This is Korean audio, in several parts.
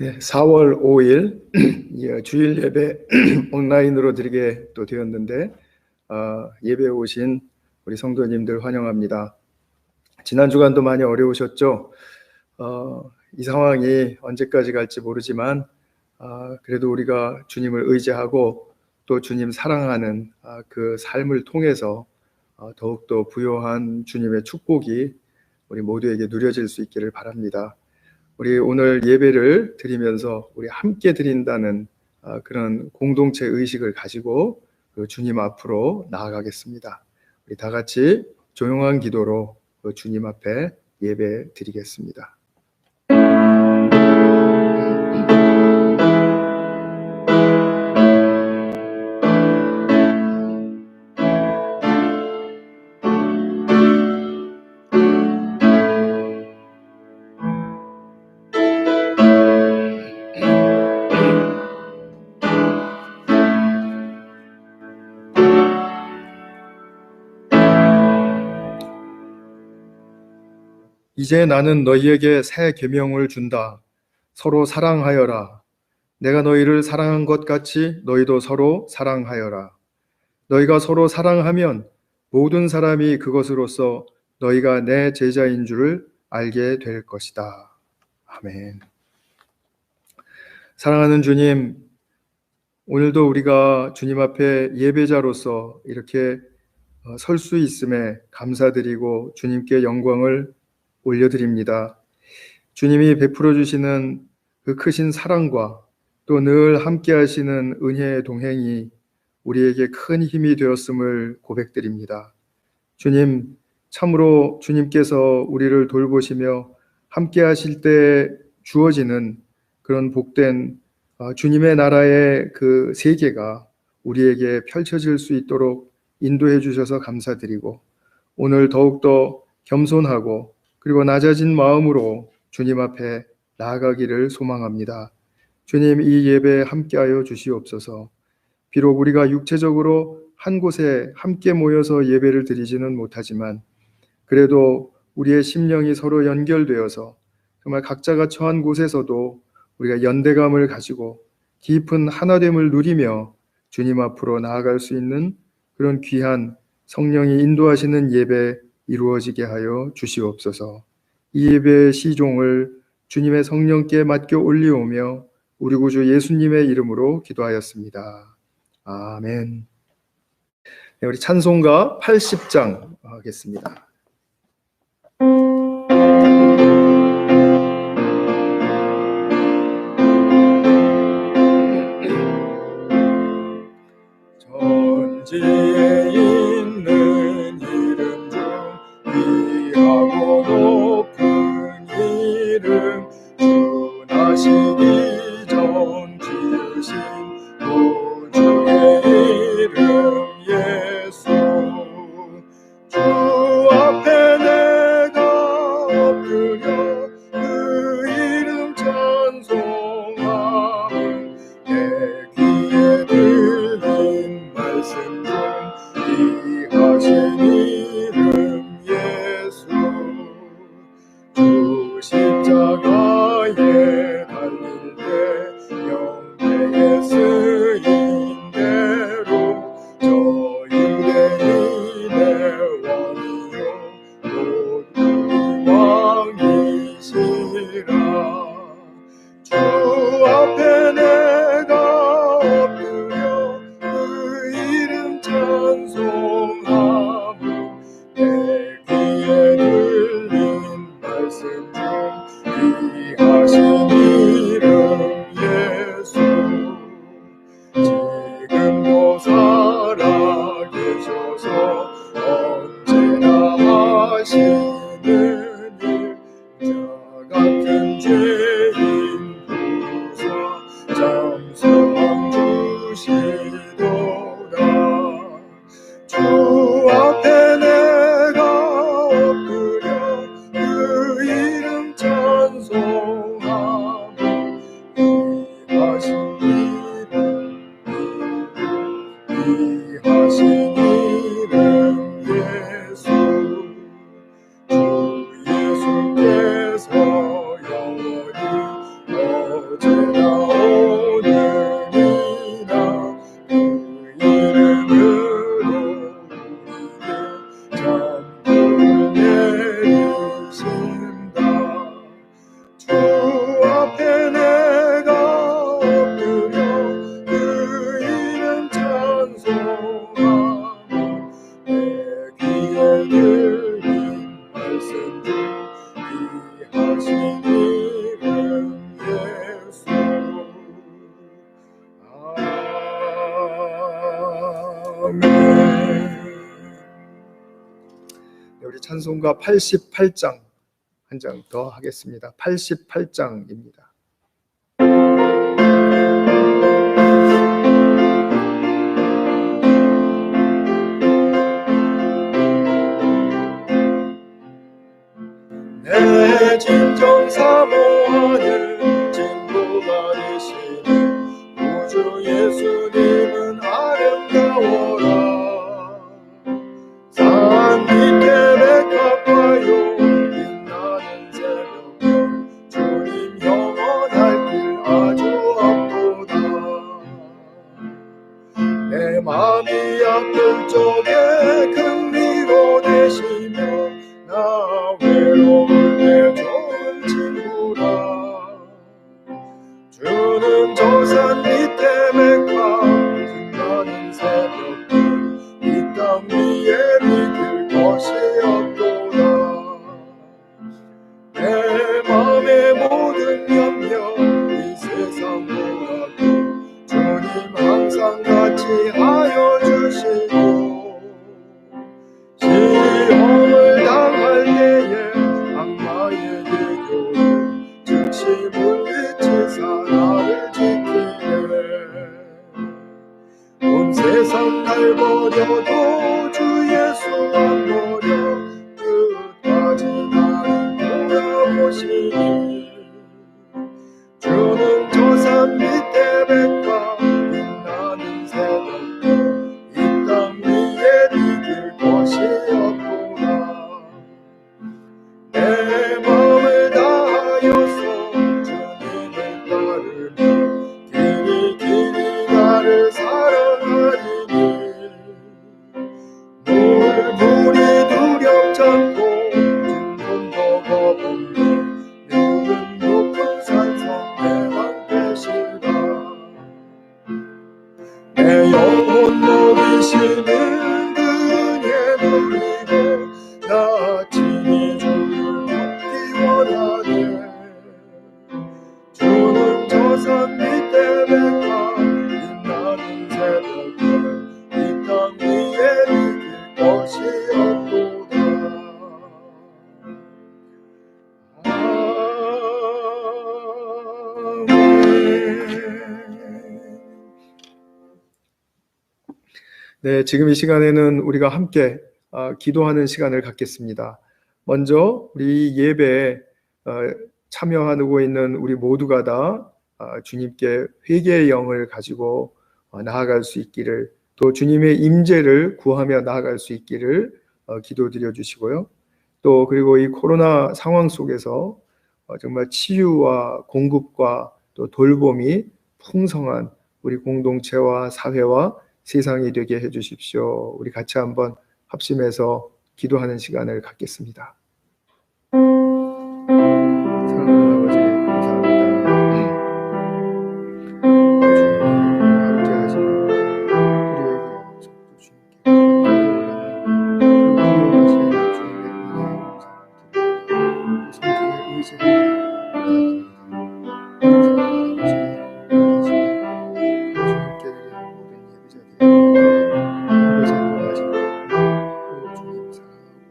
네, 4월 5일 주일 예배 온라인으로 드리게 또 되었는데 예배에 오신 우리 성도님들 환영합니다. 지난 주간도 많이 어려우셨죠? 이 상황이 언제까지 갈지 모르지만 그래도 우리가 주님을 의지하고 또 주님 사랑하는 그 삶을 통해서 더욱더 부요한 주님의 축복이 우리 모두에게 누려질 수 있기를 바랍니다. 우리 오늘 예배를 드리면서 우리 함께 드린다는 그런 공동체 의식을 가지고 그 주님 앞으로 나아가겠습니다. 우리 다 같이 조용한 기도로 그 주님 앞에 예배 드리겠습니다. 이제 나는 너희에게 새 계명을 준다. 서로 사랑하여라. 내가 너희를 사랑한 것 같이 너희도 서로 사랑하여라. 너희가 서로 사랑하면 모든 사람이 그것으로써 너희가 내 제자인 줄을 알게 될 것이다. 아멘. 사랑하는 주님, 오늘도 우리가 주님 앞에 예배자로서 이렇게 설 수 있음에 감사드리고 주님께 영광을 올려드립니다. 주님이 베풀어 주시는 그 크신 사랑과 또 늘 함께 하시는 은혜의 동행이 우리에게 큰 힘이 되었음을 고백드립니다. 주님, 참으로 주님께서 우리를 돌보시며 함께 하실 때 주어지는 그런 복된 주님의 나라의 그 세계가 우리에게 펼쳐질 수 있도록 인도해 주셔서 감사드리고 오늘 더욱더 겸손하고 그리고 낮아진 마음으로 주님 앞에 나아가기를 소망합니다. 주님, 이 예배에 함께하여 주시옵소서. 비록 우리가 육체적으로 한 곳에 함께 모여서 예배를 드리지는 못하지만 그래도 우리의 심령이 서로 연결되어서 정말 각자가 처한 곳에서도 우리가 연대감을 가지고 깊은 하나됨을 누리며 주님 앞으로 나아갈 수 있는 그런 귀한 성령이 인도하시는 예배 이루어지게 하여 주시옵소서. 이 예배의 시종을 주님의 성령께 맡겨 올리오며 우리 구주 예수님의 이름으로 기도하였습니다. 아멘. 네, 우리 찬송가 80장 하겠습니다. 전지에 있는 이름 중 위하고 높은 이름, 주나시기 전 지으신 구주의 이름 예수. 주 앞에 내가 엎드려 그 이름 찬송하면 내 귀에 들린 말씀 중 이하신 이름 예수. 주 십자가에 달릴 때 영계에 쓰인 대로 저 유대인의 왕이요 곧 우리 왕이시라. 주 앞에 내가 엎드려 그 이름 찬송하며 내 귀에 들린 말씀 중 이하신 이름 예수. 지금도 살아계셔서 언제나 하시는 일, 자 같은 죄인 부사 장성함 주시도다. 주 앞에 내가 엎드려 그 이름 찬송하며 이하신 이하신 이름 예수. 주 우리 찬송가 88장 한 장 더 하겠습니다. 88장입니다. 내 진정 사모하는 친구가 되시는 우주 예수님은 아름다워라. 산 밑에 백합화요 빛나는 새벽별 주님 영원할 길 아주 앞보다. 내 마음이 아플 적에 큰 위로 되시며 나 외로울 때 좋은 친구라. 주는 저 산 밑에 백합 빛나는 새벽별 이 땅 위에 믿을 것이 없도다. 내 맘의 모든 염려 이 세상 보아도 주님 항상 같이 하여 주시고 시험을 당할 때에 악마의 계교를 즉시 물리치사 나를 지키네. 온 세상 날 버려도 주 예수 안 버려 끝까지 나를 돌아보시니. 주는 저 산 밑에 백합 빛나는 새벽별 이 땅 위에 비길 것이 없도다. 내 마음을 다하여서 주님을 따르며 길이 길이 나를 사랑하리니. 물불이 두렵지 않고 진동도 겁없네. 미운 높은 산성 내 방패시다. 내 영혼 먹이시는 그의 누리고 나 친히 주를 믿기 원하네. 주는 저 산 밑에 백합 빛나는 새벽별 이 땅 위에 비길 것이 없도다. 네, 지금 이 시간에는 우리가 함께 기도하는 시간을 갖겠습니다. 먼저 우리 예배에 참여하고 있는 우리 모두가 다 주님께 회개의 영을 가지고 나아갈 수 있기를, 또 주님의 임재를 구하며 나아갈 수 있기를 기도드려 주시고요. 또 그리고 이 코로나 상황 속에서 정말 치유와 공급과 또 돌봄이 풍성한 우리 공동체와 사회와 세상이 되게 해주십시오. 우리 같이 한번 합심해서 기도하는 시간을 갖겠습니다. 사랑하는 아버지, 감사합니다. 주님 함께 하시고 우리에게 속도 주님께 기여하시는 주님의 은혜의 감사를 드리고 성령의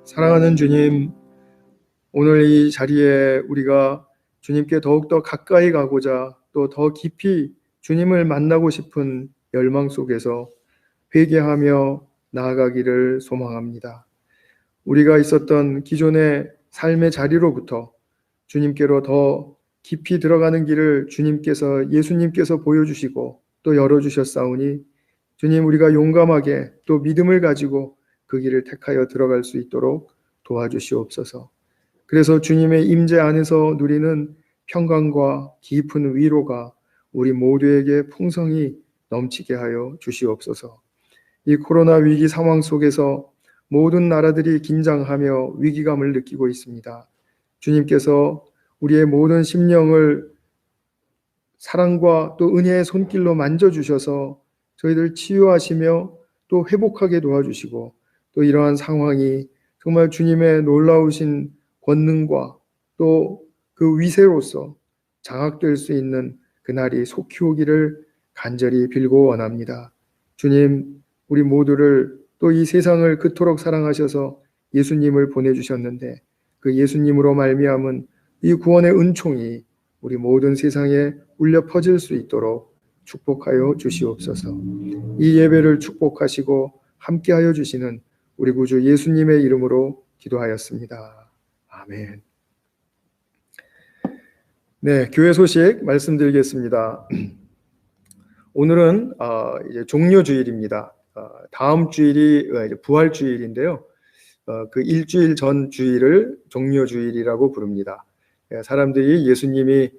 사랑하는 주님, 오늘 이 자리에 우리가 주님께 더욱더 가까이 가고자 또 더 깊이 주님을 만나고 싶은 열망 속에서 회개하며 나아가기를 소망합니다. 우리가 있었던 기존의 삶의 자리로부터 주님께로 더 깊이 들어가는 길을 예수님께서 보여주시고 또 열어주셨사오니 주님, 우리가 용감하게 또 믿음을 가지고 그 길을 택하여 들어갈 수 있도록 도와주시옵소서. 그래서 주님의 임재 안에서 누리는 평강과 깊은 위로가 우리 모두에게 풍성히 넘치게 하여 주시옵소서. 이 코로나 위기 상황 속에서 모든 나라들이 긴장하며 위기감을 느끼고 있습니다. 주님께서 우리의 모든 심령을 사랑과 또 은혜의 손길로 만져주셔서 저희들 치유하시며 또 회복하게 도와주시고 또 이러한 상황이 정말 주님의 놀라우신 권능과 또 그 위세로서 장악될 수 있는 그날이 속히 오기를 간절히 빌고 원합니다. 주님, 우리 모두를 또 이 세상을 그토록 사랑하셔서 예수님을 보내주셨는데 그 예수님으로 말미암은 이 구원의 은총이 우리 모든 세상에 울려 퍼질 수 있도록 축복하여 주시옵소서. 이 예배를 축복하시고 함께하여 주시는 우리 구주 예수님의 이름으로 기도하였습니다. 아멘. 네, 교회 소식 말씀드리겠습니다. 오늘은 이제 종료주일입니다. 다음 주일이 이제 부활주일인데요. 그 일주일 전 주일을 종료주일이라고 부릅니다. 사람들이 예수님이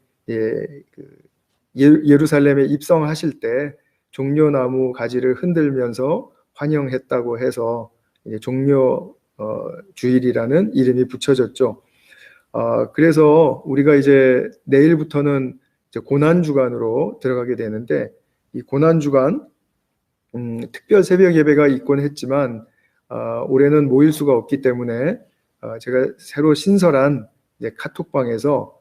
예루살렘에 입성하실 때 종려나무 가지를 흔들면서 환영했다고 해서 종료주일이라는 이름이 붙여졌죠. 그래서 우리가 이제 내일부터는 이제 고난주간으로 들어가게 되는데 이 고난주간 특별 새벽 예배가 있곤 했지만 올해는 모일 수가 없기 때문에 제가 새로 신설한 이제 카톡방에서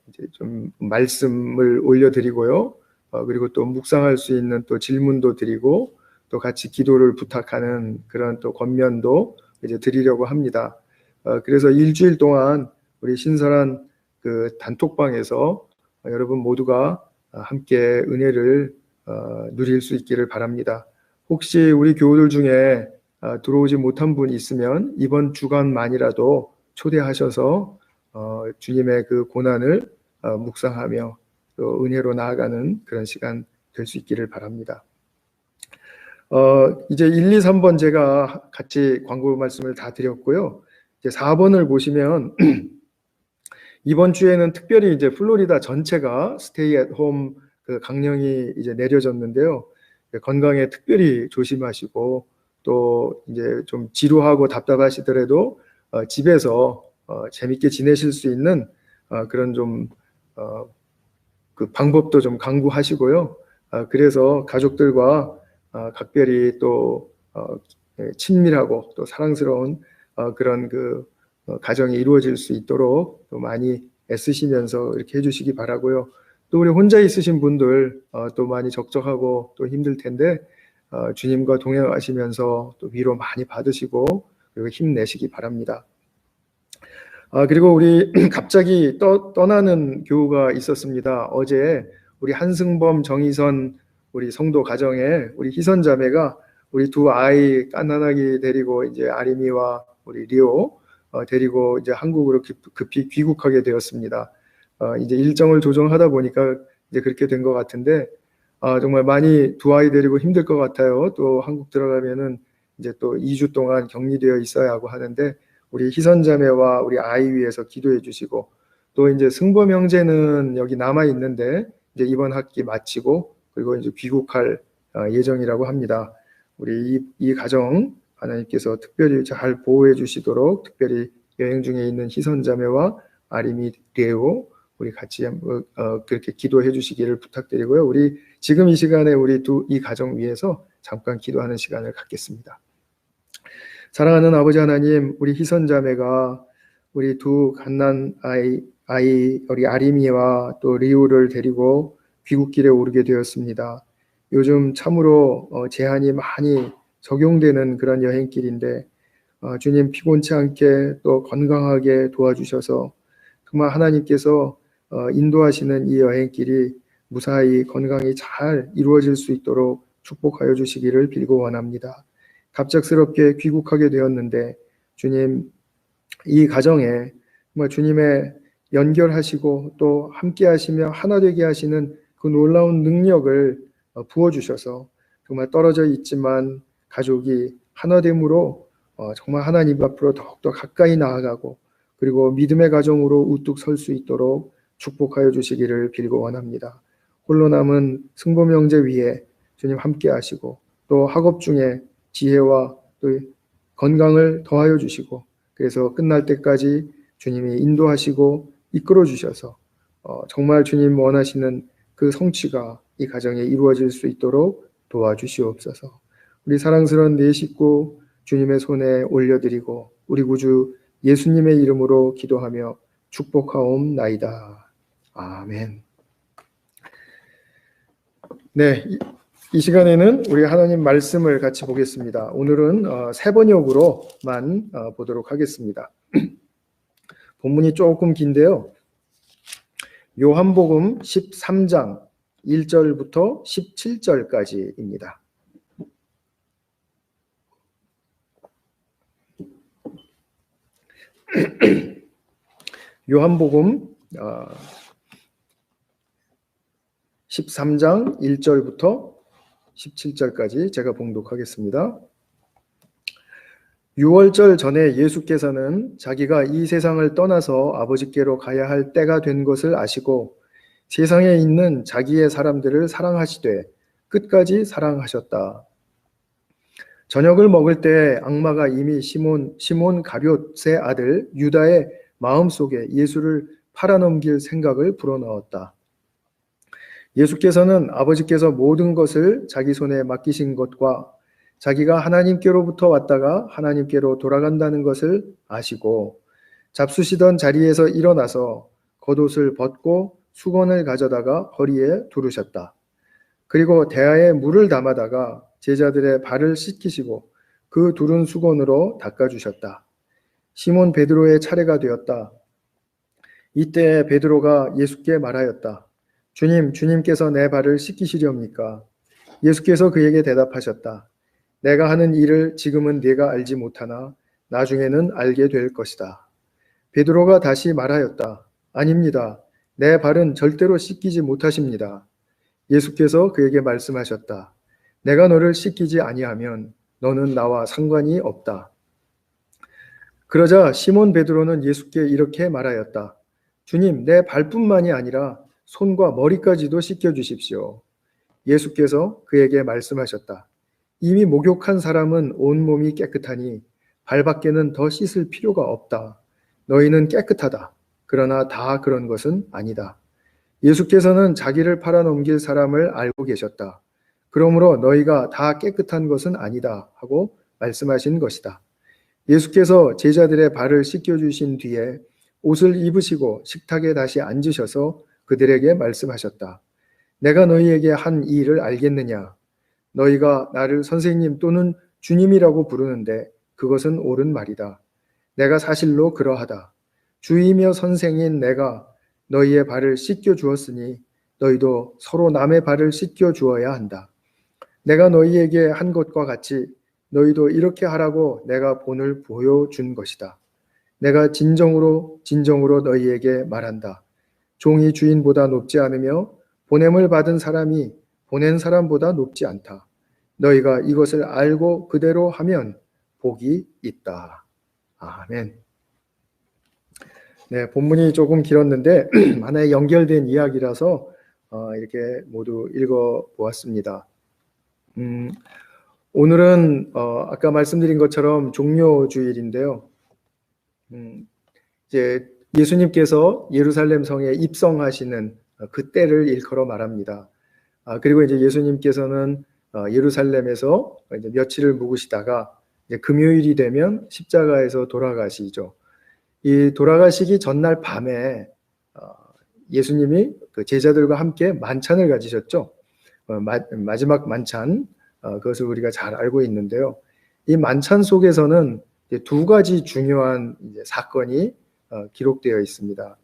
이제 좀 말씀을 올려드리고요. 그리고 또 묵상할 수 있는 또 질문도 드리고 또 같이 기도를 부탁하는 그런 또 권면도 이제 드리려고 합니다. 그래서 일주일 동안 우리 신설한 그 단톡방에서 여러분 모두가 함께 은혜를 누릴 수 있기를 바랍니다. 혹시 우리 교우들 중에 들어오지 못한 분 있으면 이번 주간만이라도 초대하셔서 주님의 그 고난을 묵상하며 또 은혜로 나아가는 그런 시간 될 수 있기를 바랍니다. 이제 1, 2, 3번 제가 같이 광고 말씀을 다 드렸고요. 이제 4번을 보시면 이번 주에는 특별히 이제 플로리다 전체가 스테이 앳 홈 그 강령이 이제 내려졌는데요. 건강에 특별히 조심하시고 또 이제 좀 지루하고 답답하시더라도 집에서 재밌게 지내실 수 있는 그런 좀 그 방법도 좀 강구하시고요. 그래서 가족들과 각별히 또 친밀하고 또 사랑스러운 그런 그 가정이 이루어질 수 있도록 또 많이 애쓰시면서 이렇게 해주시기 바라고요. 또 우리 혼자 있으신 분들 또 많이 적적하고 또 힘들 텐데 주님과 동행하시면서 또 위로 많이 받으시고 그리고 힘내시기 바랍니다. 그리고 우리 갑자기 떠나는 교우가 있었습니다. 어제 우리 한승범, 정희선 우리 성도 가정에 우리 희선 자매가 우리 두 아이 깐난하게 데리고 이제 아림이와 우리 리오 데리고 이제 한국으로 급히 귀국하게 되었습니다. 이제 일정을 조정하다 보니까 이제 그렇게 된 것 같은데 정말 많이 두 아이 데리고 힘들 것 같아요. 또 한국 들어가면은 이제 또 2주 동안 격리되어 있어야 하고 하는데 우리 희선 자매와 우리 아이 위해서 기도해 주시고 또 이제 승범 형제는 여기 남아 있는데 이제 이번 학기 마치고 그리고 이제 귀국할 예정이라고 합니다. 우리 이 가정 하나님께서 특별히 잘 보호해 주시도록 특별히 여행 중에 있는 희선 자매와 아림이 레오 우리 같이 그렇게 기도해 주시기를 부탁드리고요. 우리 지금 이 시간에 우리 이 가정 위해서 잠깐 기도하는 시간을 갖겠습니다. 사랑하는 아버지 하나님, 우리 희선 자매가 우리 두 갓난 아이 우리 아림이와 또 리우를 데리고 귀국길에 오르게 되었습니다. 요즘 참으로 제한이 많이 적용되는 그런 여행길인데 주님 피곤치 않게 또 건강하게 도와주셔서 정말 하나님께서 인도하시는 이 여행길이 무사히 건강히 잘 이루어질 수 있도록 축복하여 주시기를 빌고 원합니다. 갑작스럽게 귀국하게 되었는데 주님, 이 가정에 정말 주님의 연결하시고 또 함께 하시며 하나 되게 하시는 그 놀라운 능력을 부어주셔서 정말 떨어져 있지만 가족이 하나됨으로 정말 하나님 앞으로 더욱더 가까이 나아가고 그리고 믿음의 가정으로 우뚝 설 수 있도록 축복하여 주시기를 빌고 원합니다. 홀로 남은 승범 형제 위에 주님 함께 하시고 또 학업 중에 지혜와 또 건강을 더하여 주시고 그래서 끝날 때까지 주님이 인도하시고 이끌어 주셔서 정말 주님 원하시는 그 성취가 이 가정에 이루어질 수 있도록 도와주시옵소서. 우리 사랑스러운 네 식구 주님의 손에 올려드리고 우리 구주 예수님의 이름으로 기도하며 축복하옵나이다. 아멘. 네, 이 시간에는 우리 하나님 말씀을 같이 보겠습니다. 오늘은 세 번역으로만 보도록 하겠습니다. 본문이 조금 긴데요. 요한복음 13장 1절부터 17절까지입니다. 요한복음 13장 1절부터 17절까지 제가 봉독하겠습니다. 6월절 전에 예수께서는 자기가 이 세상을 떠나서 아버지께로 가야 할 때가 된 것을 아시고 세상에 있는 자기의 사람들을 사랑하시되 끝까지 사랑하셨다. 저녁을 먹을 때 악마가 이미 시몬 가룟의 아들 유다의 마음속에 예수를 팔아넘길 생각을 불어넣었다. 예수께서는 아버지께서 모든 것을 자기 손에 맡기신 것과 자기가 하나님께로부터 왔다가 하나님께로 돌아간다는 것을 아시고 잡수시던 자리에서 일어나서 겉옷을 벗고 수건을 가져다가 허리에 두르셨다. 그리고 대야에 물을 담아다가 제자들의 발을 씻기시고 그 두른 수건으로 닦아주셨다. 시몬 베드로의 차례가 되었다. 이때 베드로가 예수께 말하였다. 주님께서 내 발을 씻기시렵니까? 예수께서 그에게 대답하셨다. 내가 하는 일을 지금은 네가 알지 못하나 나중에는 알게 될 것이다. 베드로가 다시 말하였다. 아닙니다. 내 발은 절대로 씻기지 못하십니다. 예수께서 그에게 말씀하셨다. 내가 너를 씻기지 아니하면 너는 나와 상관이 없다. 그러자 시몬 베드로는 예수께 이렇게 말하였다. 주님, 내 발뿐만이 아니라 손과 머리까지도 씻겨주십시오. 예수께서 그에게 말씀하셨다. 이미 목욕한 사람은 온몸이 깨끗하니 발밖에는 더 씻을 필요가 없다. 너희는 깨끗하다. 그러나 다 그런 것은 아니다. 예수께서는 자기를 팔아넘길 사람을 알고 계셨다. 그러므로 너희가 다 깨끗한 것은 아니다 하고 말씀하신 것이다. 예수께서 제자들의 발을 씻겨주신 뒤에 옷을 입으시고 식탁에 다시 앉으셔서 그들에게 말씀하셨다. 내가 너희에게 한 이 일을 알겠느냐? 너희가 나를 선생님 또는 주님이라고 부르는데 그것은 옳은 말이다. 내가 사실로 그러하다. 주이며 선생인 내가 너희의 발을 씻겨 주었으니 너희도 서로 남의 발을 씻겨 주어야 한다. 내가 너희에게 한 것과 같이 너희도 이렇게 하라고 내가 본을 보여준 것이다. 내가 진정으로 너희에게 말한다. 종이 주인보다 높지 않으며 보냄을 받은 사람이 보낸 사람보다 높지 않다. 너희가 이것을 알고 그대로 하면 복이 있다. 아멘. 네, 본문이 조금 길었는데 하나의 연결된 이야기라서 이렇게 모두 읽어보았습니다. 오늘은 아까 말씀드린 것처럼 종료주일인데요. 이제 예수님께서 예루살렘 성에 입성하시는 그 때를 일컬어 말합니다. 그리고 이제 예수님께서는 예루살렘에서 이제 며칠을 묵으시다가 이제 금요일이 되면 십자가에서 돌아가시죠. 이 돌아가시기 전날 밤에 예수님이 그 제자들과 함께 만찬을 가지셨죠. 마지막 만찬, 그것을 우리가 잘 알고 있는데요. 이 만찬 속에서는 이제 두 가지 중요한 이제 사건이 기록되어 있습니다.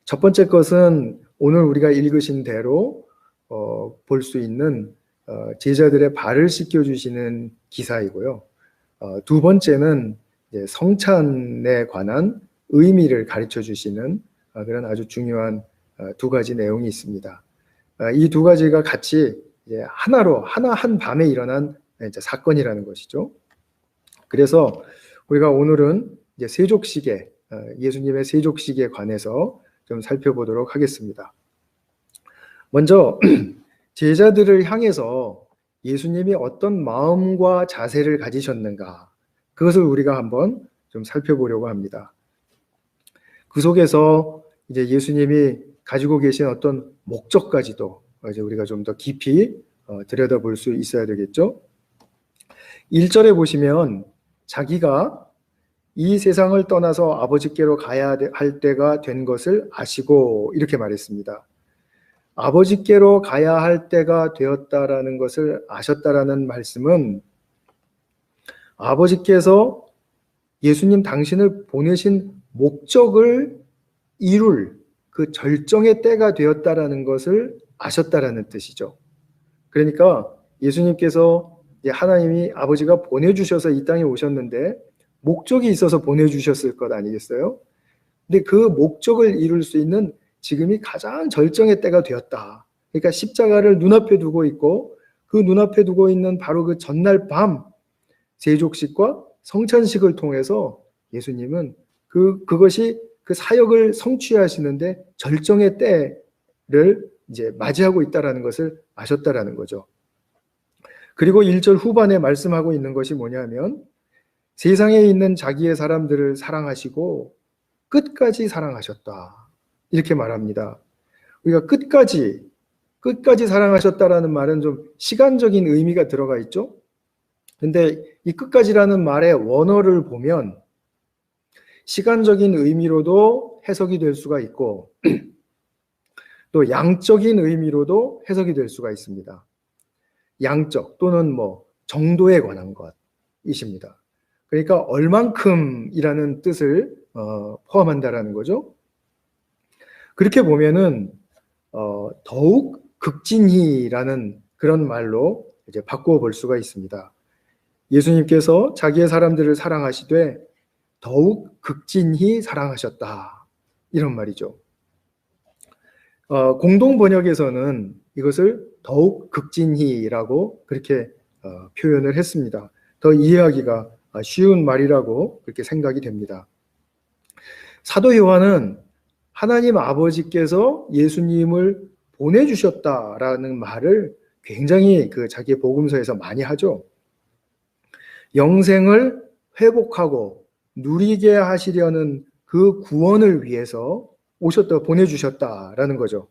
첫 번째 것은 오늘 우리가 읽으신 대로 볼 수 있는 제자들의 발을 씻겨주시는 기사이고요. 두 번째는 이제 성찬에 관한 의미를 가르쳐 주시는 그런 아주 중요한 두 가지 내용이 있습니다. 이 두 가지가 같이 이제 한 밤에 일어난 이제 사건이라는 것이죠. 그래서 우리가 오늘은 이제 세족식에 예수님의 세족식에 관해서 좀 살펴보도록 하겠습니다. 먼저 제자들을 향해서 예수님이 어떤 마음과 자세를 가지셨는가, 그것을 우리가 한번 좀 살펴보려고 합니다. 그 속에서 이제 예수님이 가지고 계신 어떤 목적까지도 이제 우리가 좀 더 깊이 들여다볼 수 있어야 되겠죠. 1절에 보시면 자기가 이 세상을 떠나서 아버지께로 가야 할 때가 된 것을 아시고 이렇게 말했습니다. 아버지께로 가야 할 때가 되었다라는 것을 아셨다라는 말씀은 아버지께서 예수님 당신을 보내신 목적을 이룰 그 절정의 때가 되었다라는 것을 아셨다라는 뜻이죠. 그러니까 예수님께서 하나님이 아버지가 보내주셔서 이 땅에 오셨는데 목적이 있어서 보내주셨을 것 아니겠어요? 근데 그 목적을 이룰 수 있는 지금이 가장 절정의 때가 되었다. 그러니까 십자가를 눈앞에 두고 있고 그 눈앞에 두고 있는 바로 그 전날 밤 세족식과 성찬식을 통해서 예수님은 그것이 그 사역을 성취하시는데 절정의 때를 이제 맞이하고 있다라는 것을 아셨다라는 거죠. 그리고 1절 후반에 말씀하고 있는 것이 뭐냐면 세상에 있는 자기의 사람들을 사랑하시고 끝까지 사랑하셨다. 이렇게 말합니다. 우리가 끝까지 사랑하셨다라는 말은 좀 시간적인 의미가 들어가 있죠. 근데 이 끝까지라는 말의 원어를 보면 시간적인 의미로도 해석이 될 수가 있고 또 양적인 의미로도 해석이 될 수가 있습니다. 양적 또는 정도에 관한 것이십니다. 그러니까 얼만큼이라는 뜻을 포함한다라는 거죠. 그렇게 보면은 더욱 극진히라는 그런 말로 이제 바꾸어 볼 수가 있습니다. 예수님께서 자기의 사람들을 사랑하시되 더욱 극진히 사랑하셨다. 이런 말이죠. 공동 번역에서는 이것을 더욱 극진히라고 그렇게 표현을 했습니다. 더 이해하기가 쉬운 말이라고 그렇게 생각이 됩니다. 사도 요한은 하나님 아버지께서 예수님을 보내주셨다라는 말을 굉장히 자기의 복음서에서 많이 하죠. 영생을 회복하고 누리게 하시려는 그 구원을 위해서 보내주셨다라는 거죠.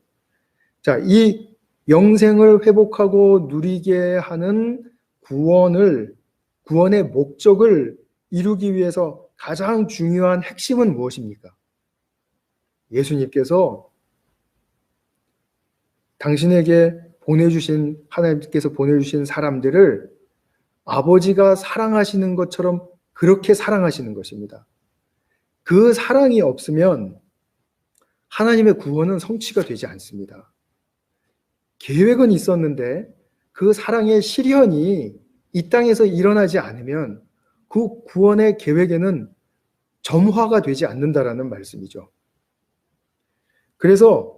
자, 이 영생을 회복하고 누리게 하는 구원의 목적을 이루기 위해서 가장 중요한 핵심은 무엇입니까? 예수님께서 하나님께서 보내주신 사람들을 아버지가 사랑하시는 것처럼 그렇게 사랑하시는 것입니다. 그 사랑이 없으면 하나님의 구원은 성취가 되지 않습니다. 계획은 있었는데 그 사랑의 실현이 이 땅에서 일어나지 않으면 그 구원의 계획에는 점화가 되지 않는다라는 말씀이죠. 그래서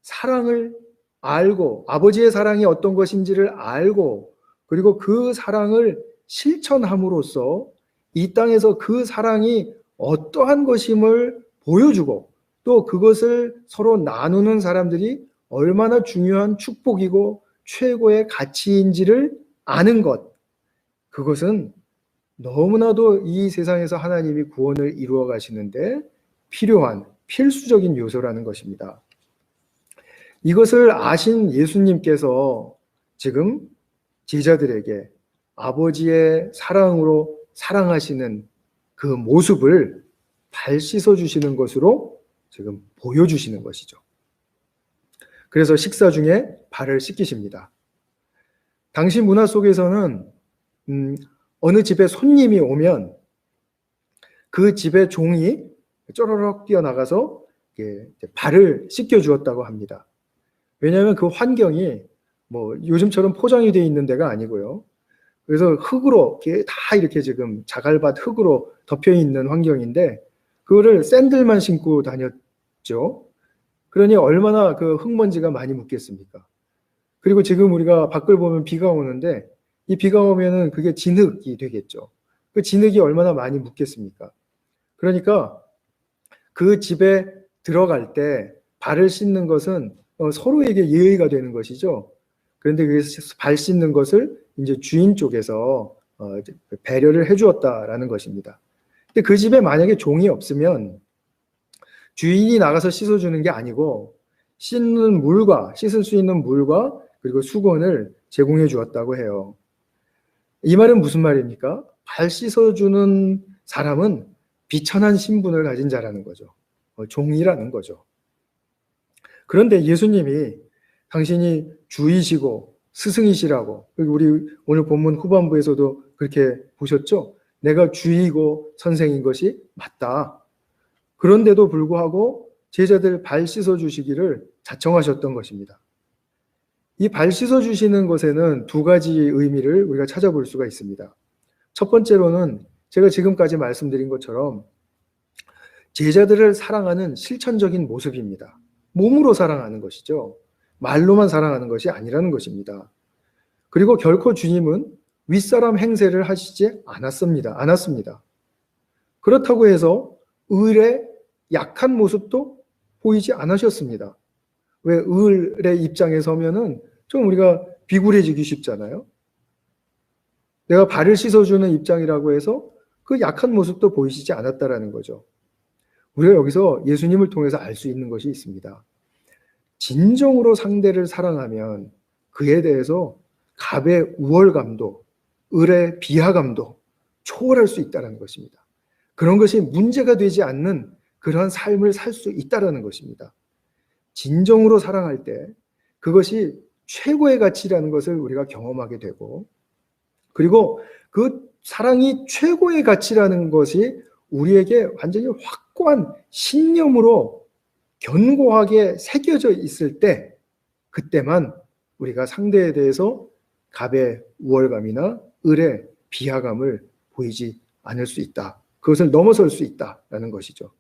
사랑을 알고 아버지의 사랑이 어떤 것인지를 알고 그리고 그 사랑을 실천함으로써 이 땅에서 그 사랑이 어떠한 것임을 보여주고 또 그것을 서로 나누는 사람들이 얼마나 중요한 축복이고 최고의 가치인지를 아는 것, 그것은 너무나도 이 세상에서 하나님이 구원을 이루어 가시는데 필요한 필수적인 요소라는 것입니다. 이것을 아신 예수님께서 지금 제자들에게 아버지의 사랑으로 사랑하시는 그 모습을 발 씻어주시는 것으로 지금 보여주시는 것이죠. 그래서 식사 중에 발을 씻기십니다. 당시 문화 속에서는 어느 집에 손님이 오면 그 집의 종이 쪼르륵 뛰어나가서 발을 씻겨 주었다고 합니다. 왜냐하면 그 환경이 뭐 요즘처럼 포장이 되어 있는 데가 아니고요. 그래서 흙으로 다 이렇게 지금 자갈밭 흙으로 덮여 있는 환경인데 그거를 샌들만 신고 다녔죠. 그러니 얼마나 그 흙먼지가 많이 묻겠습니까? 그리고 지금 우리가 밖을 보면 비가 오는데 이 비가 오면은 그게 진흙이 되겠죠. 그 진흙이 얼마나 많이 묻겠습니까? 그러니까 그 집에 들어갈 때 발을 씻는 것은 서로에게 예의가 되는 것이죠. 그런데 그 발 씻는 것을 이제 주인 쪽에서 이제 배려를 해주었다라는 것입니다. 근데 그 집에 만약에 종이 없으면 주인이 나가서 씻어주는 게 아니고 씻는 물과 씻을 수 있는 물과 그리고 수건을 제공해 주었다고 해요. 이 말은 무슨 말입니까? 발 씻어주는 사람은 비천한 신분을 가진 자라는 거죠. 종이라는 거죠. 그런데 예수님이 당신이 주이시고 스승이시라고, 그리고 우리 오늘 본문 후반부에서도 그렇게 보셨죠? 내가 주이고 선생인 것이 맞다. 그런데도 불구하고 제자들 발 씻어 주시기를 자청하셨던 것입니다. 이 발 씻어 주시는 것에는 두 가지 의미를 우리가 찾아볼 수가 있습니다. 첫 번째로는 제가 지금까지 말씀드린 것처럼 제자들을 사랑하는 실천적인 모습입니다. 몸으로 사랑하는 것이죠. 말로만 사랑하는 것이 아니라는 것입니다. 그리고 결코 주님은 윗사람 행세를 하시지 않았습니다. 그렇다고 해서 을의 약한 모습도 보이지 않으셨습니다. 왜 을의 입장에 서면은 좀 우리가 비굴해지기 쉽잖아요. 내가 발을 씻어주는 입장이라고 해서 그 약한 모습도 보이시지 않았다라는 거죠. 우리가 여기서 예수님을 통해서 알 수 있는 것이 있습니다. 진정으로 상대를 사랑하면 그에 대해서 갑의 우월감도 을의 비하감도 초월할 수 있다는 것입니다. 그런 것이 문제가 되지 않는 그러한 삶을 살 수 있다는 것입니다. 진정으로 사랑할 때 그것이 최고의 가치라는 것을 우리가 경험하게 되고, 그리고 그 사랑이 최고의 가치라는 것이 우리에게 완전히 확고한 신념으로 견고하게 새겨져 있을 때, 그때만 우리가 상대에 대해서 갑의 우월감이나 을의 비하감을 보이지 않을 수 있다. 그것을 넘어설 수 있다라는 것이죠.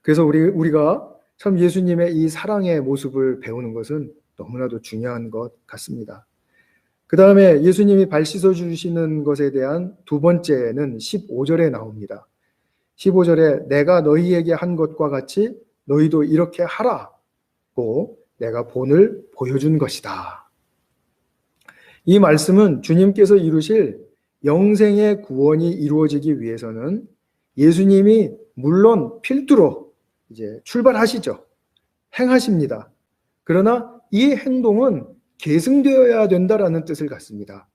그래서 우리가 참 예수님의 이 사랑의 모습을 배우는 것은 너무나도 중요한 것 같습니다. 그 다음에 예수님이 발 씻어주시는 것에 대한 두 번째는 15절에 나옵니다. 15절에 내가 너희에게 한 것과 같이 너희도 이렇게 하라고 내가 본을 보여준 것이다. 이 말씀은 주님께서 이루실 영생의 구원이 이루어지기 위해서는 예수님이 물론 필두로 이제 출발하시죠. 행하십니다. 그러나 이 행동은 계승되어야 된다라는 뜻을 갖습니다.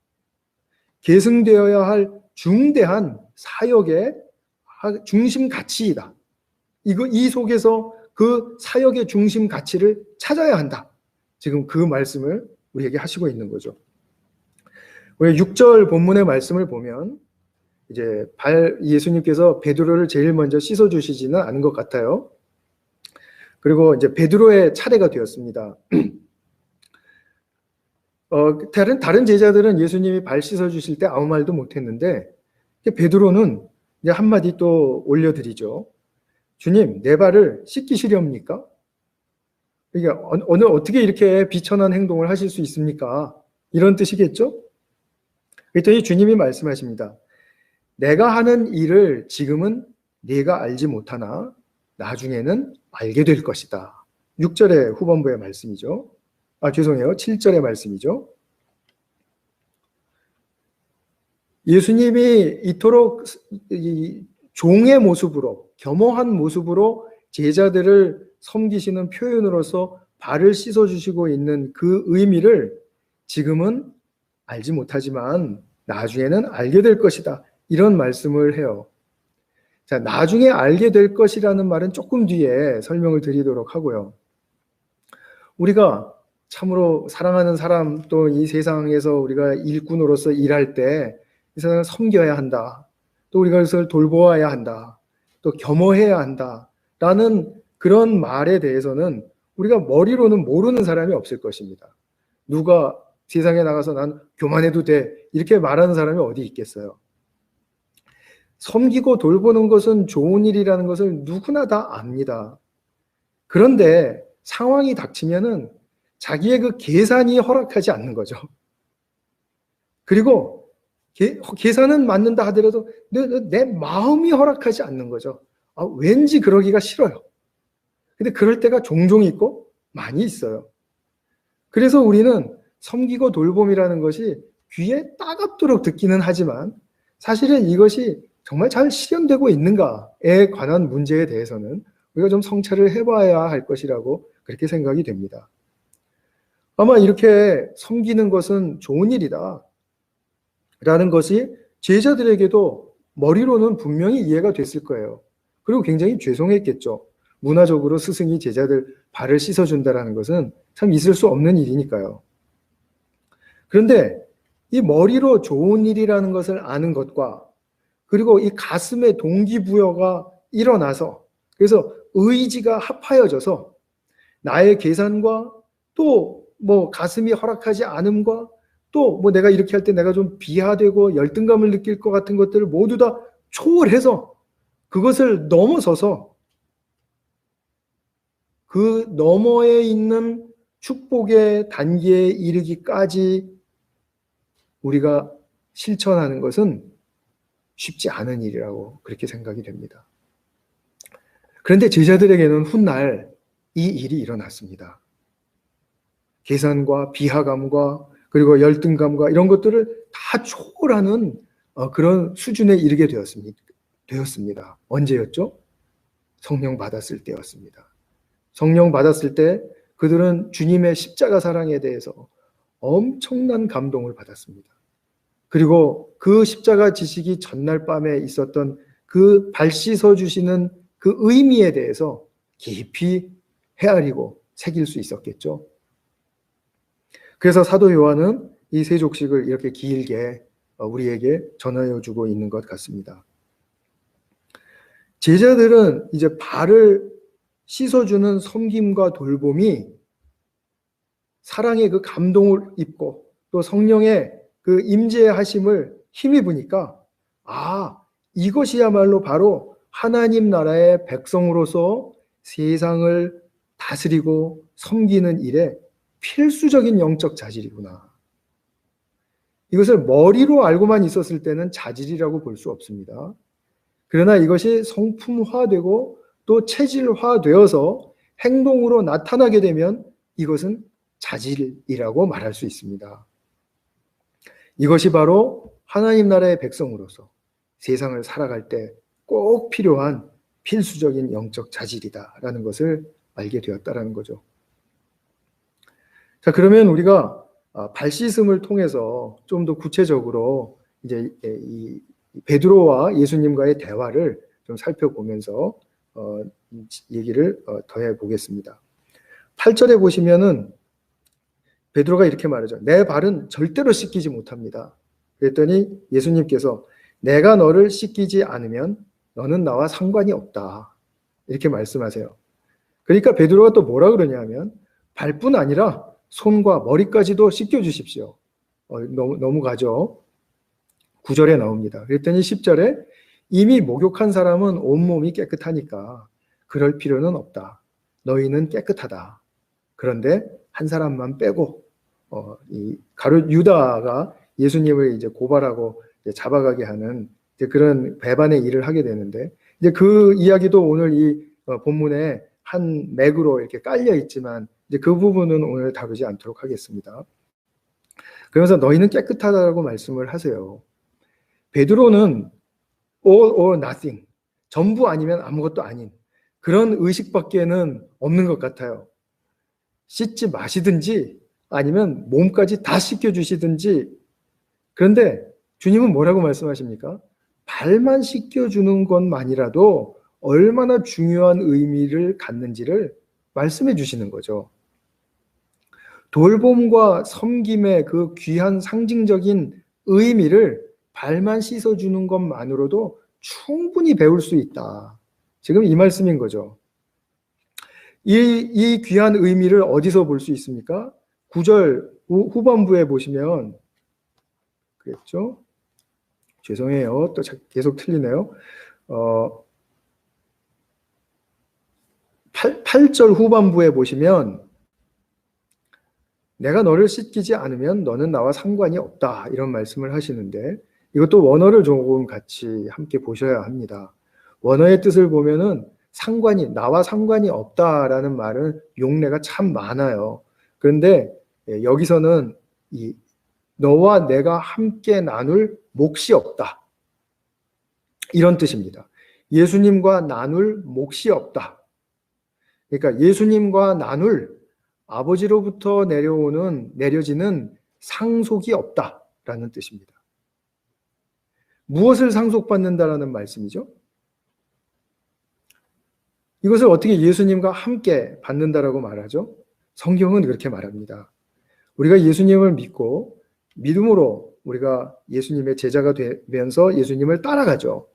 계승되어야 할 중대한 사역의 중심 가치이다. 이 속에서 그 사역의 중심 가치를 찾아야 한다. 지금 그 말씀을 우리에게 하시고 있는 거죠. 우리 6절 본문의 말씀을 보면 이제 예수님께서 베드로를 제일 먼저 씻어 주시지는 않은 것 같아요. 그리고 이제 베드로의 차례가 되었습니다. 다른 제자들은 예수님이 발 씻어 주실 때 아무 말도 못 했는데 베드로는 이제 한마디 또 올려드리죠. 주님, 내 발을 씻기시렵니까? 이게 어떻게 이렇게 비천한 행동을 하실 수 있습니까? 이런 뜻이겠죠? 그랬더니 주님이 말씀하십니다. 내가 하는 일을 지금은 네가 알지 못하나 나중에는 알게 될 것이다. 6절의 후반부의 말씀이죠. 죄송해요. 7절의 말씀이죠. 예수님이 이토록 종의 모습으로, 겸허한 모습으로 제자들을 섬기시는 표현으로서 발을 씻어주시고 있는 그 의미를 지금은 알지 못하지만 나중에는 알게 될 것이다. 이런 말씀을 해요. 자, 나중에 알게 될 것이라는 말은 조금 뒤에 설명을 드리도록 하고요. 우리가 참으로 사랑하는 사람, 또 이 세상에서 우리가 일꾼으로서 일할 때 이 세상을 섬겨야 한다. 또 우리가 그것을 돌보아야 한다. 또 겸허해야 한다. 라는 그런 말에 대해서는 우리가 머리로는 모르는 사람이 없을 것입니다. 누가 세상에 나가서 난 교만해도 돼 이렇게 말하는 사람이 어디 있겠어요. 섬기고 돌보는 것은 좋은 일이라는 것을 누구나 다 압니다. 그런데 상황이 닥치면은 자기의 그 계산이 허락하지 않는 거죠. 그리고 계산은 맞는다 하더라도 내 마음이 허락하지 않는 거죠. 왠지 그러기가 싫어요. 근데 그럴 때가 종종 있고 많이 있어요. 그래서 우리는 섬기고 돌봄이라는 것이 귀에 따갑도록 듣기는 하지만 사실은 이것이 정말 잘 실현되고 있는가에 관한 문제에 대해서는 우리가 좀 성찰을 해봐야 할 것이라고 그렇게 생각이 됩니다. 아마 이렇게 섬기는 것은 좋은 일이다 라는 것이 제자들에게도 머리로는 분명히 이해가 됐을 거예요. 그리고 굉장히 죄송했겠죠. 문화적으로 스승이 제자들 발을 씻어준다라는 것은 참 있을 수 없는 일이니까요. 그런데 이 머리로 좋은 일이라는 것을 아는 것과 그리고 이 가슴의 동기부여가 일어나서 그래서 의지가 합하여져서 나의 계산과 또 뭐 가슴이 허락하지 않음과 또 뭐 내가 이렇게 할 때 내가 좀 비하되고 열등감을 느낄 것 같은 것들을 모두 다 초월해서 그것을 넘어서서 그 너머에 있는 축복의 단계에 이르기까지 우리가 실천하는 것은 쉽지 않은 일이라고 그렇게 생각이 됩니다. 그런데 제자들에게는 훗날 이 일이 일어났습니다. 계산과 비하감과 그리고 열등감과 이런 것들을 다 초월하는 그런 수준에 이르게 되었습니다. 언제였죠? 성령 받았을 때였습니다. 성령 받았을 때 그들은 주님의 십자가 사랑에 대해서 엄청난 감동을 받았습니다. 그리고 그 십자가 지시기 전날 밤에 있었던 그 발 씻어 주시는 그 의미에 대해서 깊이 헤아리고 새길 수 있었겠죠. 그래서 사도 요한은 이 세족식을 이렇게 길게 우리에게 전하여 주고 있는 것 같습니다. 제자들은 이제 발을 씻어주는 섬김과 돌봄이 사랑의 그 감동을 입고 또 성령의 그 임재하심을 힘입으니까 이것이야말로 바로 하나님 나라의 백성으로서 세상을 다스리고 섬기는 일에 필수적인 영적 자질이구나. 이것을 머리로 알고만 있었을 때는 자질이라고 볼 수 없습니다. 그러나 이것이 성품화되고 또 체질화되어서 행동으로 나타나게 되면 이것은 자질이라고 말할 수 있습니다. 이것이 바로 하나님 나라의 백성으로서 세상을 살아갈 때 꼭 필요한 필수적인 영적 자질이다라는 것을 알게 되었다라는 거죠. 자, 그러면 우리가 발 씻음을 통해서 좀 더 구체적으로 이제 이 베드로와 예수님과의 대화를 좀 살펴보면서 얘기를 더해 보겠습니다. 8절에 보시면은 베드로가 이렇게 말하죠. 내 발은 절대로 씻기지 못합니다. 그랬더니 예수님께서 내가 너를 씻기지 않으면 너는 나와 상관이 없다. 이렇게 말씀하세요. 그러니까 베드로가 또 뭐라 그러냐면 발뿐 아니라 손과 머리까지도 씻겨주십시오. 너무 가죠. 9절에 나옵니다. 그랬더니 10절에 이미 목욕한 사람은 온몸이 깨끗하니까 그럴 필요는 없다. 너희는 깨끗하다. 그런데 한 사람만 빼고 이 가룟 유다가 예수님을 이제 고발하고 이제 잡아가게 하는 이제 그런 배반의 일을 하게 되는데 이제 그 이야기도 오늘 이 본문에 한 맥으로 이렇게 깔려 있지만 이제 그 부분은 오늘 다루지 않도록 하겠습니다. 그러면서 너희는 깨끗하다고 말씀을 하세요. 베드로는 all or nothing, 전부 아니면 아무것도 아닌 그런 의식밖에는 없는 것 같아요. 씻지 마시든지 아니면 몸까지 다 씻겨주시든지. 그런데 주님은 뭐라고 말씀하십니까? 발만 씻겨주는 것만이라도 얼마나 중요한 의미를 갖는지를 말씀해 주시는 거죠. 돌봄과 섬김의 그 귀한 상징적인 의미를 발만 씻어주는 것만으로도 충분히 배울 수 있다. 지금 이 말씀인 거죠. 이 귀한 의미를 어디서 볼 수 있습니까? 9절 후반부에 보시면 그랬죠? 죄송해요. 또 계속 틀리네요. 8절 후반부에 보시면 내가 너를 씻기지 않으면 너는 나와 상관이 없다. 이런 말씀을 하시는데 이것도 원어를 조금 같이 함께 보셔야 합니다. 원어의 뜻을 보면은 나와 상관이 없다라는 말은 용례가 참 많아요. 그런데 여기서는 너와 내가 함께 나눌 몫이 없다. 이런 뜻입니다. 예수님과 나눌 몫이 없다. 그러니까 예수님과 나눌 아버지로부터 내려지는 상속이 없다라는 뜻입니다. 무엇을 상속받는다라는 말씀이죠? 이것을 어떻게 예수님과 함께 받는다라고 말하죠? 성경은 그렇게 말합니다. 우리가 예수님을 믿고 믿음으로 우리가 예수님의 제자가 되면서 예수님을 따라가죠.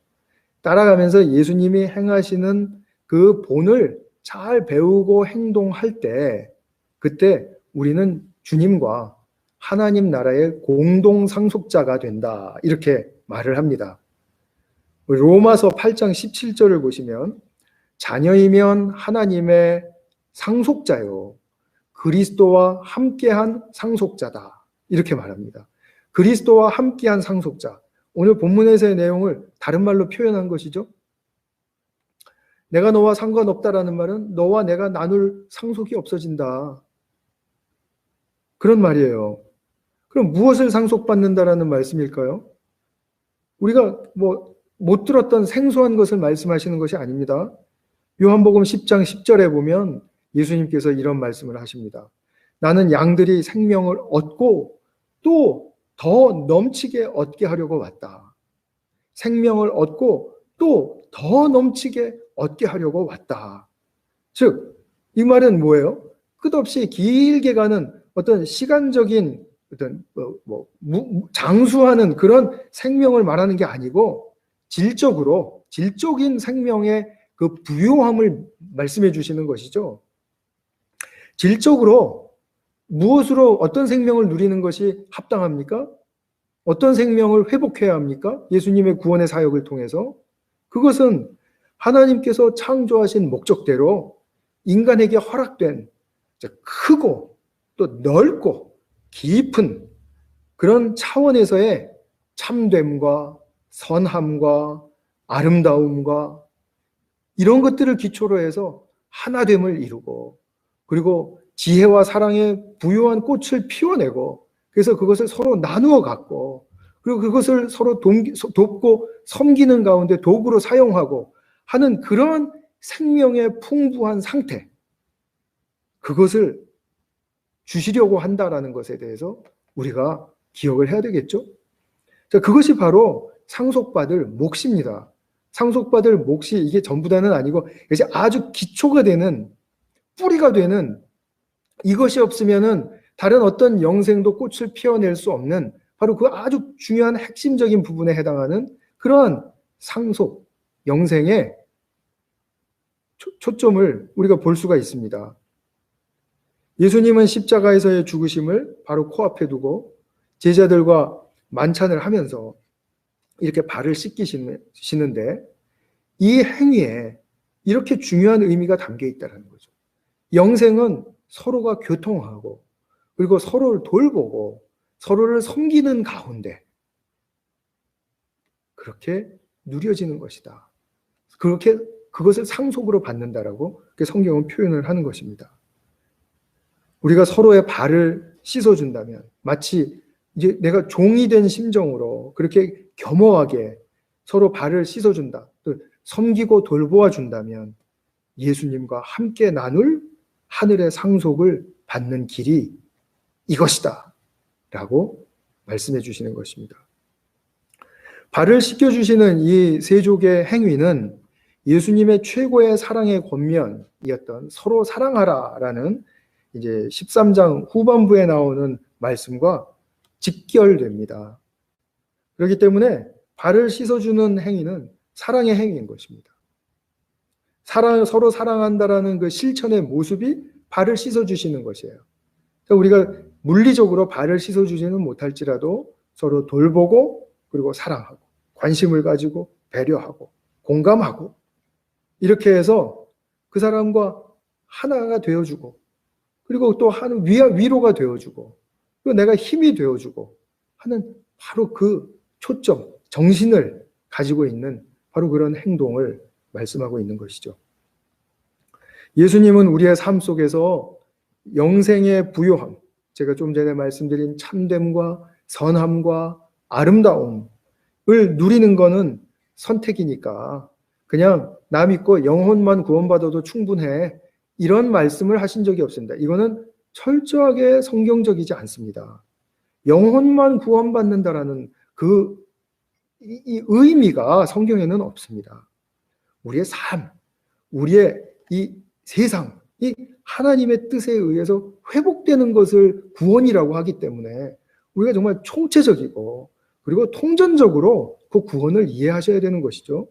따라가면서 예수님이 행하시는 그 본을 잘 배우고 행동할 때 그때 우리는 주님과 하나님 나라의 공동 상속자가 된다. 이렇게 말을 합니다. 로마서 8장 17절을 보시면 자녀이면 하나님의 상속자요. 그리스도와 함께한 상속자다. 이렇게 말합니다. 그리스도와 함께한 상속자. 오늘 본문에서의 내용을 다른 말로 표현한 것이죠. 내가 너와 상관없다라는 말은 너와 내가 나눌 상속이 없어진다. 그런 말이에요. 그럼 무엇을 상속받는다라는 말씀일까요? 우리가 못 들었던 생소한 것을 말씀하시는 것이 아닙니다. 요한복음 10장 10절에 보면 예수님께서 이런 말씀을 하십니다. 나는 양들이 생명을 얻고 또 더 넘치게 얻게 하려고 왔다. 생명을 얻고 또 더 넘치게 얻게 하려고 왔다. 즉, 이 말은 뭐예요? 끝없이 길게 가는 어떤 시간적인 어떤 장수하는 그런 생명을 말하는 게 아니고 질적인 생명의 그 부요함을 말씀해 주시는 것이죠. 질적으로 무엇으로 어떤 생명을 누리는 것이 합당합니까? 어떤 생명을 회복해야 합니까? 예수님의 구원의 사역을 통해서 그것은 하나님께서 창조하신 목적대로 인간에게 허락된 크고 또 넓고 깊은 그런 차원에서의 참됨과 선함과 아름다움과 이런 것들을 기초로 해서 하나됨을 이루고 그리고 지혜와 사랑의 부요한 꽃을 피워내고 그래서 그것을 서로 나누어 갖고 그리고 그것을 서로 돕고 섬기는 가운데 도구로 사용하고 하는 그런 생명의 풍부한 상태 그것을 주시려고 한다라는 것에 대해서 우리가 기억을 해야 되겠죠. 자, 그것이 바로 상속받을 몫입니다. 상속받을 몫이 이게 전부 다는 아니고 이제 아주 기초가 되는 뿌리가 되는 이것이 없으면은 다른 어떤 영생도 꽃을 피워낼 수 없는 바로 그 아주 중요한 핵심적인 부분에 해당하는 그러한 상속, 영생의 초점을 우리가 볼 수가 있습니다. 예수님은 십자가에서의 죽으심을 바로 코앞에 두고 제자들과 만찬을 하면서 이렇게 발을 씻기시는데 이 행위에 이렇게 중요한 의미가 담겨 있다는 거죠. 영생은 서로가 교통하고 그리고 서로를 돌보고 서로를 섬기는 가운데 그렇게 누려지는 것이다. 그렇게 그것을 상속으로 받는다라고 성경은 표현을 하는 것입니다. 우리가 서로의 발을 씻어준다면 마치 이제 내가 종이 된 심정으로 그렇게 겸허하게 서로 발을 씻어준다. 또 섬기고 돌보아 준다면 예수님과 함께 나눌 하늘의 상속을 받는 길이 이것이다 라고 말씀해 주시는 것입니다. 발을 씻겨주시는 이 세족의 행위는 예수님의 최고의 사랑의 권면이었던 서로 사랑하라라는 이제 13장 후반부에 나오는 말씀과 직결됩니다. 그렇기 때문에 발을 씻어주는 행위는 사랑의 행위인 것입니다. 서로 사랑한다라는 그 실천의 모습이 발을 씻어주시는 것이에요. 우리가 물리적으로 발을 씻어주지는 못할지라도 서로 돌보고 그리고 사랑하고 관심을 가지고 배려하고 공감하고 이렇게 해서 그 사람과 하나가 되어주고 그리고 또 하는 위로가 되어주고 그리고 내가 힘이 되어주고 하는 바로 그 초점, 정신을 가지고 있는 바로 그런 행동을 말씀하고 있는 것이죠. 예수님은 우리의 삶 속에서 영생의 부요함, 제가 좀 전에 말씀드린 참됨과 선함과 아름다움을 누리는 것은 선택이니까 그냥 나 믿고 영혼만 구원받아도 충분해 이런 말씀을 하신 적이 없습니다. 이거는 철저하게 성경적이지 않습니다. 영혼만 구원받는다라는 이 의미가 성경에는 없습니다. 우리의 삶, 우리의 이 세상, 이 하나님의 뜻에 의해서 회복되는 것을 구원이라고 하기 때문에 우리가 정말 총체적이고 그리고 통전적으로 그 구원을 이해하셔야 되는 것이죠.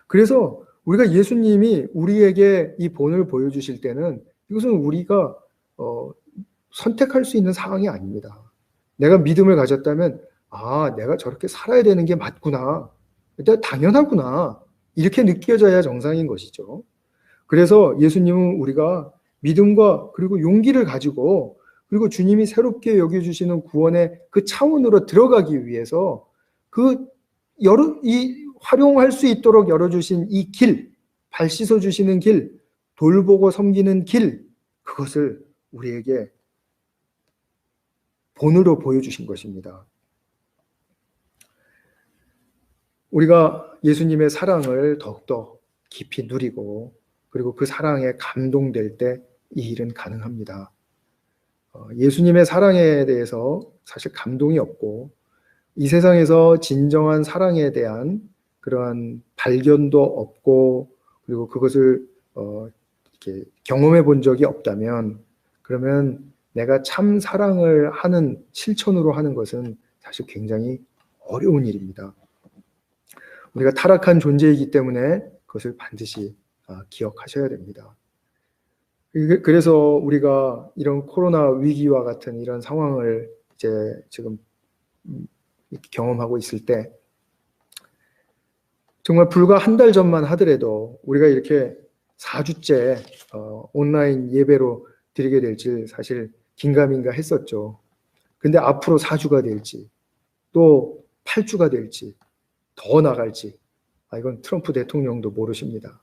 그래서 우리가 예수님이 우리에게 이 본을 보여주실 때는 이것은 우리가 선택할 수 있는 상황이 아닙니다. 내가 믿음을 가졌다면 내가 저렇게 살아야 되는 게 맞구나. 일단 당연하구나. 이렇게 느껴져야 정상인 것이죠. 그래서 예수님은 우리가 믿음과 그리고 용기를 가지고 그리고 주님이 새롭게 여겨주시는 구원의 그 차원으로 들어가기 위해서 활용할 수 있도록 열어주신 이 길, 발 씻어주시는 길, 돌보고 섬기는 길, 그것을 우리에게 본으로 보여주신 것입니다. 우리가 예수님의 사랑을 더욱더 깊이 누리고 그리고 그 사랑에 감동될 때 이 일은 가능합니다. 예수님의 사랑에 대해서 사실 감동이 없고 이 세상에서 진정한 사랑에 대한 그러한 발견도 없고 그리고 그것을 이렇게 경험해 본 적이 없다면 그러면 내가 참 사랑을 하는 실천으로 하는 것은 사실 굉장히 어려운 일입니다. 우리가 타락한 존재이기 때문에 그것을 반드시 기억하셔야 됩니다. 그래서 우리가 이런 코로나 위기와 같은 이런 상황을 이제 지금 경험하고 있을 때 정말 불과 한 달 전만 하더라도 우리가 이렇게 4주째 온라인 예배로 드리게 될지 사실 긴가민가 했었죠. 근데 앞으로 4주가 될지 또 8주가 될지 더 나갈지 이건 트럼프 대통령도 모르십니다.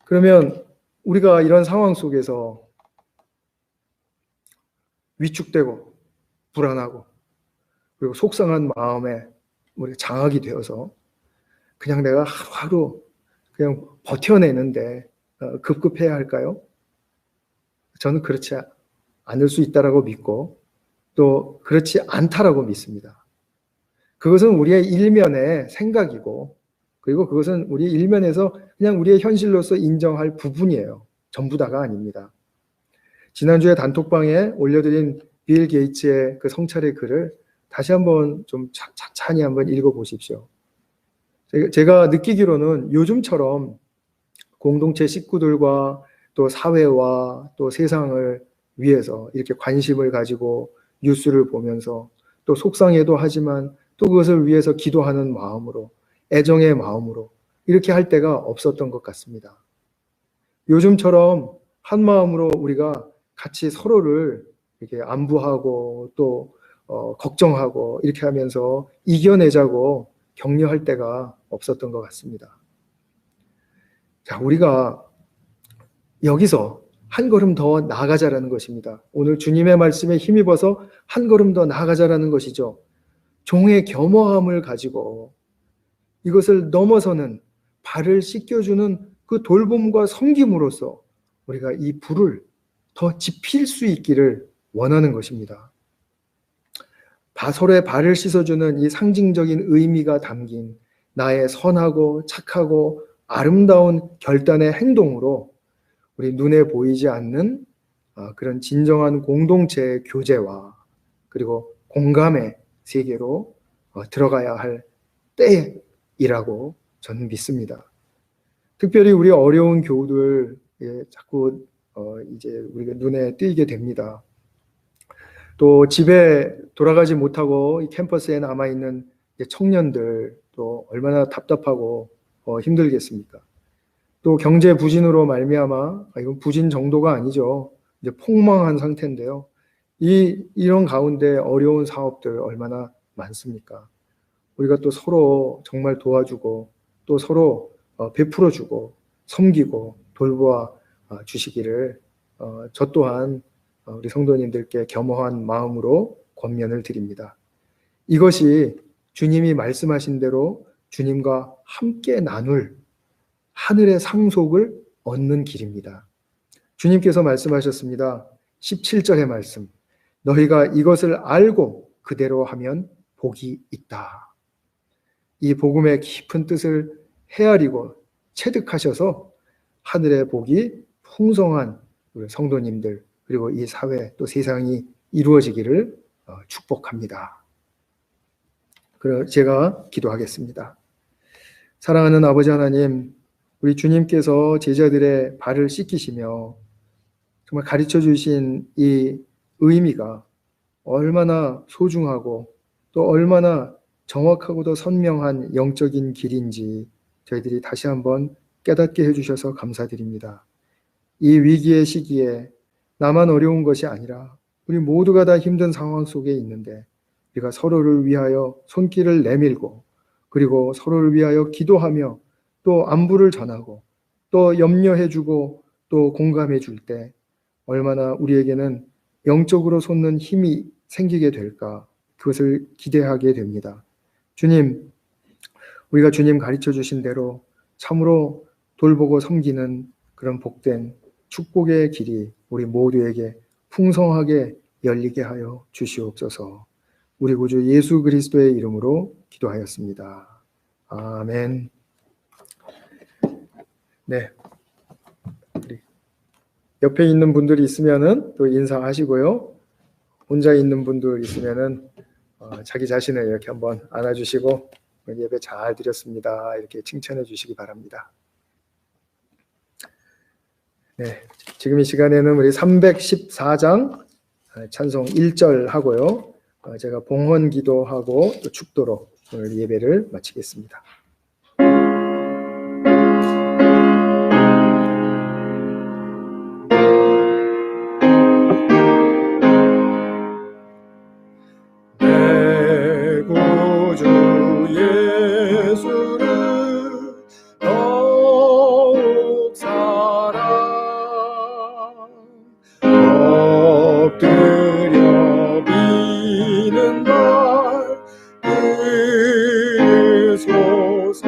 그러면 우리가 이런 상황 속에서 위축되고 불안하고 그리고 속상한 마음에 우리가 장악이 되어서 그냥 내가 하루하루 그냥 버텨내는데 급급해야 할까요? 저는 그렇지 않을 수 있다라고 믿고 또 그렇지 않다라고 믿습니다. 그것은 우리의 일면의 생각이고 그리고 그것은 우리 일면에서 그냥 우리의 현실로서 인정할 부분이에요. 전부 다가 아닙니다. 지난주에 단톡방에 올려드린 빌 게이츠의 그 성찰의 글을 다시 한번 좀 찬찬히 한번 읽어보십시오. 제가 느끼기로는 요즘처럼 공동체 식구들과 또 사회와 또 세상을 위해서 이렇게 관심을 가지고 뉴스를 보면서 또 속상해도 하지만 또 그것을 위해서 기도하는 마음으로 애정의 마음으로 이렇게 할 때가 없었던 것 같습니다. 요즘처럼 한 마음으로 우리가 같이 서로를 이렇게 안부하고 또 걱정하고 이렇게 하면서 이겨내자고 격려할 때가 없었던 것 같습니다. 자, 우리가 여기서 한 걸음 더 나아가자라는 것입니다. 오늘 주님의 말씀에 힘입어서 한 걸음 더 나아가자라는 것이죠. 종의 겸허함을 가지고 이것을 넘어서는 발을 씻겨주는 그 돌봄과 섬김으로써 우리가 이 불을 더 지필 수 있기를 원하는 것입니다. 서로의 발을 씻어주는 이 상징적인 의미가 담긴 나의 선하고 착하고 아름다운 결단의 행동으로 우리 눈에 보이지 않는 그런 진정한 공동체의 교제와 그리고 공감의 세계로 들어가야 할 때이라고 저는 믿습니다. 특별히 우리 어려운 교우들 자꾸 이제 우리가 눈에 띄게 됩니다. 또 집에 돌아가지 못하고 이 캠퍼스에 남아있는 청년들 또 얼마나 답답하고 힘들겠습니까? 또 경제 부진으로 말미암아 이건 부진 정도가 아니죠. 이제 폭망한 상태인데요. 이런 가운데 어려운 사업들 얼마나 많습니까? 우리가 또 서로 정말 도와주고 또 서로 베풀어주고 섬기고 돌보아 주시기를 저 또한 우리 성도님들께 겸허한 마음으로 권면을 드립니다. 이것이 주님이 말씀하신 대로 주님과 함께 나눌 하늘의 상속을 얻는 길입니다. 주님께서 말씀하셨습니다. 17절의 말씀. 너희가 이것을 알고 그대로 하면 복이 있다. 이 복음의 깊은 뜻을 헤아리고 체득하셔서 하늘의 복이 풍성한 우리 성도님들 그리고 이 사회 또 세상이 이루어지기를 축복합니다. 그래서 제가 기도하겠습니다. 사랑하는 아버지 하나님, 우리 주님께서 제자들의 발을 씻기시며 정말 가르쳐 주신 이 의미가 얼마나 소중하고 또 얼마나 정확하고도 선명한 영적인 길인지 저희들이 다시 한번 깨닫게 해주셔서 감사드립니다. 이 위기의 시기에 나만 어려운 것이 아니라 우리 모두가 다 힘든 상황 속에 있는데 우리가 서로를 위하여 손길을 내밀고 그리고 서로를 위하여 기도하며 또 안부를 전하고 또 염려해주고 또 공감해줄 때 얼마나 우리에게는 영적으로 솟는 힘이 생기게 될까 그것을 기대하게 됩니다. 주님, 우리가 주님 가르쳐 주신 대로 참으로 돌보고 섬기는 그런 복된 축복의 길이 우리 모두에게 풍성하게 열리게 하여 주시옵소서. 우리 구주 예수 그리스도의 이름으로 기도하였습니다. 아멘. 네. 우리 옆에 있는 분들이 있으면은 또 인사하시고요. 혼자 있는 분들 있으면은 자기 자신을 이렇게 한번 안아주시고 예배 잘 드렸습니다. 이렇게 칭찬해 주시기 바랍니다. 네, 지금 이 시간에는 우리 314장 찬송 1절 하고요. 제가 봉헌 기도하고 또 축도로 오늘 예배를 마치겠습니다. 내 구주 예수를 더욱 사랑 엎드려 비는 날 들소서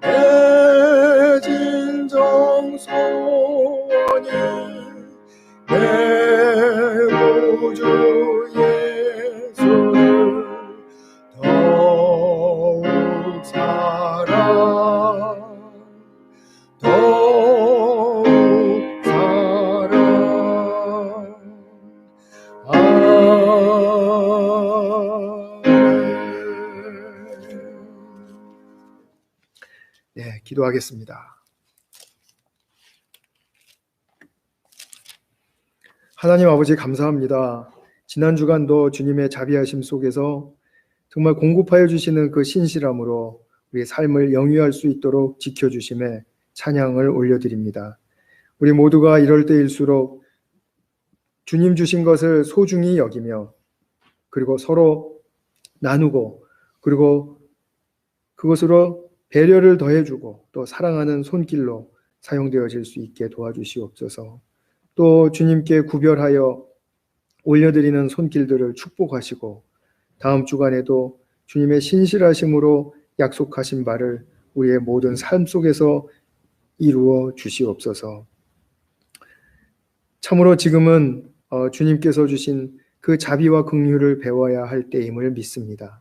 내 진정 소원이 내 구주 예수를 더욱 사랑 더욱 사랑 네, 기도하겠습니다. 하나님 아버지 감사합니다. 지난 주간도 주님의 자비하심 속에서 정말 공급하여 주시는 그 신실함으로 우리의 삶을 영위할 수 있도록 지켜주심에 찬양을 올려드립니다. 우리 모두가 이럴 때일수록 주님 주신 것을 소중히 여기며 그리고 서로 나누고 그리고 그것으로 배려를 더해주고 또 사랑하는 손길로 사용되어질 수 있게 도와주시옵소서. 또 주님께 구별하여 올려드리는 손길들을 축복하시고 다음 주간에도 주님의 신실하심으로 약속하신 바를 우리의 모든 삶 속에서 이루어 주시옵소서. 참으로 지금은 주님께서 주신 그 자비와 긍휼을 배워야 할 때임을 믿습니다.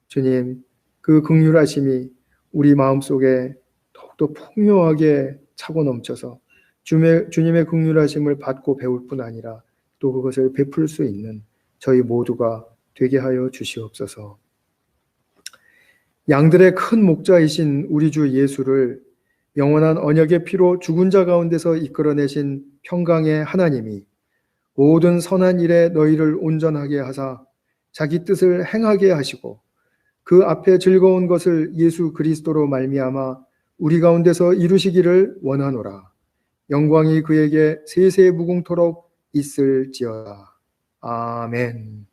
주님, 그 긍휼하심이 우리 마음속에 더욱더 풍요하게 차고 넘쳐서 주님의 긍휼하심을 받고 배울 뿐 아니라 또 그것을 베풀 수 있는 저희 모두가 되게 하여 주시옵소서. 양들의 큰 목자이신 우리 주 예수를 영원한 언약의 피로 죽은 자 가운데서 이끌어내신 평강의 하나님이 모든 선한 일에 너희를 온전하게 하사 자기 뜻을 행하게 하시고 그 앞에 즐거운 것을 예수 그리스도로 말미암아 우리 가운데서 이루시기를 원하노라. 영광이 그에게 세세 무궁토록 있을지어다. 아멘.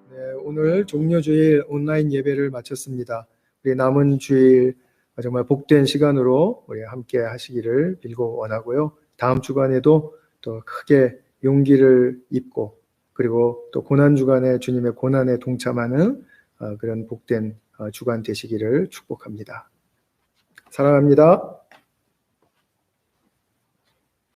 네, 오늘 종료주일 온라인 예배를 마쳤습니다. 우리 남은 주일 정말 복된 시간으로 우리 함께 하시기를 빌고 원하고요. 다음 주간에도 또 크게 용기를 입고 그리고 또 고난 주간에 주님의 고난에 동참하는 그런 복된 주간 되시기를 축복합니다. 사랑합니다.